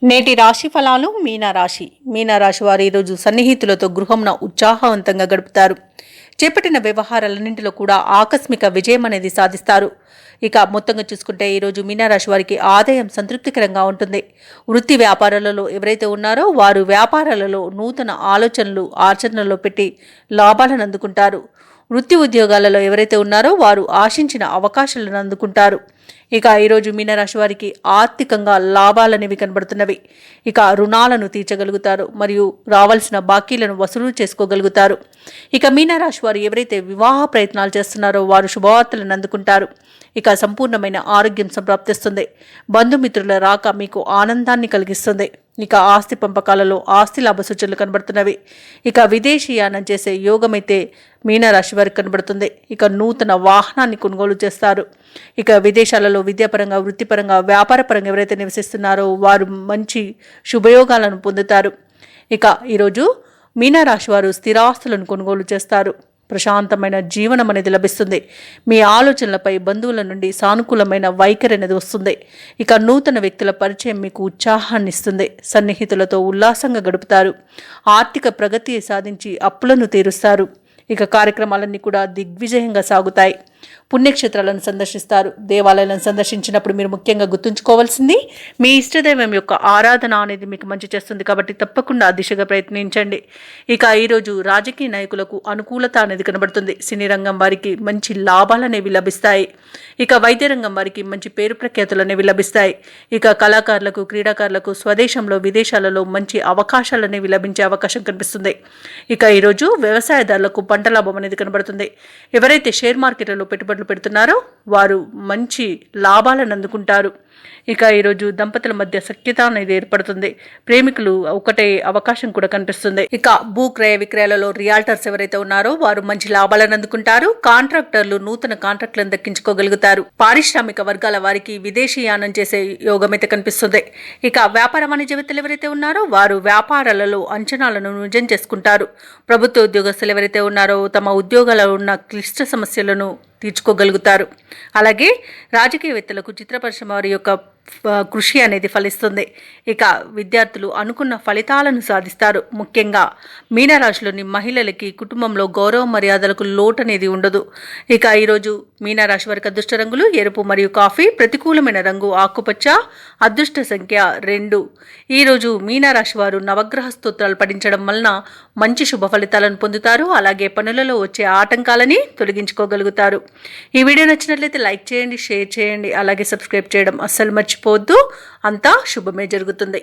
నేటి రాశి ఫలాలు మీనరాశి వారు ఈరోజు సన్నిహితులతో గృహంన ఉత్సాహవంతంగా గడుపుతారు. చేపట్టిన వ్యవహారాలన్నింటిలో కూడా ఆకస్మిక విజయం అనేది సాధిస్తారు. ఇక మొత్తంగా చూసుకుంటే ఈరోజు మీనరాశి వారికి ఆదాయం సంతృప్తికరంగా ఉంటుంది. వృత్తి వ్యాపారాలలో ఎవరైతే ఉన్నారో వారు వ్యాపారాలలో నూతన ఆలోచనలు ఆచరణలో పెట్టి లాభాలను అందుకుంటారు. వృత్తి ఉద్యోగాలలో ఎవరైతే ఉన్నారో వారు ఆశించిన అవకాశాలను అందుకుంటారు. ఇక ఈరోజు మీనరాశి వారికి ఆర్థికంగా లాభాలనేవి కనబడుతున్నవి. ఇక రుణాలను తీర్చగలుగుతారు మరియు రావాల్సిన బాకీలను వసూలు చేసుకోగలుగుతారు. ఇక మీనరాశి వారు ఎవరైతే వివాహ ప్రయత్నాలు చేస్తున్నారో వారు శుభవార్తలను అందుకుంటారు. ఇక సంపూర్ణమైన ఆరోగ్యం సంప్రాప్తిస్తుంది. బంధుమిత్రుల రాక మీకు ఆనందాన్ని కలిగిస్తుంది. ఇక ఆస్తి పంపకాలలో ఆస్తి లాభ సూచనలు కనబడుతున్నవి. ఇక విదేశీయానం చేసే యోగమైతే మీనరాశి వారికి కనబడుతుంది. ఇక నూతన వాహనాన్ని కొనుగోలు చేస్తారు. ఇక విదేశాలలో విద్యాపరంగా వృత్తిపరంగా వ్యాపారపరంగా ఎవరైతే నివసిస్తున్నారో వారు మంచి శుభయోగాలను పొందుతారు. ఇక ఈరోజు మీనరాశి వారు స్థిరాస్తులను కొనుగోలు చేస్తారు. ప్రశాంతమైన జీవనం అనేది లభిస్తుంది. మీ ఆలోచనలపై బంధువుల నుండి సానుకూలమైన వైఖరి అనేది వస్తుంది. ఇక నూతన వ్యక్తుల పరిచయం మీకు ఉత్సాహాన్ని ఇస్తుంది. సన్నిహితులతో ఉల్లాసంగా గడుపుతారు. ఆర్థిక ప్రగతి సాధించి అప్పులను తీరుస్తారు. ఇక కార్యక్రమాలన్నీ కూడా దిగ్విజయంగా సాగుతాయి. పుణ్యక్షేత్రాలను సందర్శిస్తారు. దేవాలయాలను సందర్శించినప్పుడు మీరు ముఖ్యంగా గుర్తుంచుకోవాల్సింది మీ ఇష్టదైవం యొక్క ఆరాధన అనేది మీకు మంచి చేస్తుంది. కాబట్టి తప్పకుండా ఆ దిశగా ప్రయత్నించండి. ఇక ఈరోజు రాజకీయ నాయకులకు అనుకూలత అనేది కనబడుతుంది. సినీ రంగం వారికి మంచి లాభాలు అనేవి లభిస్తాయి. ఇక వైద్య రంగం వారికి మంచి పేరు ప్రఖ్యాతులు అనేవి లభిస్తాయి. ఇక కళాకారులకు క్రీడాకారులకు స్వదేశంలో విదేశాలలో మంచి అవకాశాలు అనేవి లభించే అవకాశం కనిపిస్తుంది. ఇక ఈరోజు వ్యవసాయదారులకు పంట లాభం అనేది కనబడుతుంది. ఎవరైతే షేర్ మార్కెట్లలో పెట్టుబడులు పెడుతున్నారో వారు మంచి లాభాలను అందుకుంటారు. ఇక ఈరోజు దంపతుల మధ్య సఖ్యత అనేది ఏర్పడుతుంది. ప్రేమికులు ఒకటే అవకాశం కూడా కనిపిస్తుంది. ఇక భూ క్రయ విక్రయాలలో రియాల్టర్స్ ఎవరైతే ఉన్నారో వారు మంచి లాభాలను అందుకుంటారు. కాంట్రాక్టర్లు నూతన కాంట్రాక్టులను దక్కించుకోగలుగుతారు. పారిశ్రామిక వర్గాల వారికి విదేశీయానం చేసే యోగం అయితే కనిపిస్తుంది. ఇక వ్యాపార వాణిజ్యవేత్తలు ఎవరైతే ఉన్నారో వారు వ్యాపారాలలో అంచనాలను నిజం చేసుకుంటారు. ప్రభుత్వ ఉద్యోగస్తులు ఎవరైతే ఉన్నారో తమ ఉద్యోగాలలో ఉన్న క్లిష్ట సమస్యలను తీర్చుకోగలుగుతారు. అలాగే రాజకీయవేత్తలకు చిత్ర పరిశ్రమ వారి యొక్క కృషి అనేది ఫలిస్తుంది. ఇక విద్యార్థులు అనుకున్న ఫలితాలను సాధిస్తారు. ముఖ్యంగా మీనరాశిలోని మహిళలకి కుటుంబంలో గౌరవ మర్యాదలకు లోటు అనేది ఉండదు. ఇక ఈరోజు మీనరాశి వారికి అదృష్ట రంగులు ఎరుపు మరియు కాఫీ, ప్రతికూలమైన రంగు ఆకుపచ్చ, అదృష్ట సంఖ్య 2. ఈరోజు మీనరాశి వారు నవగ్రహ స్తోత్రాలు పఠించడం వలన మంచి శుభ ఫలితాలను పొందుతారు. అలాగే పనులలో వచ్చే ఆటంకాలని తొలగించుకోగలుగుతారు. ఈ వీడియో నచ్చినట్లయితే లైక్ చేయండి, షేర్ చేయండి, అలాగే సబ్స్క్రైబ్ చేయడం అస్సలు మర్చిపోవద్దు. అంతా శుభమే జరుగుతుంది.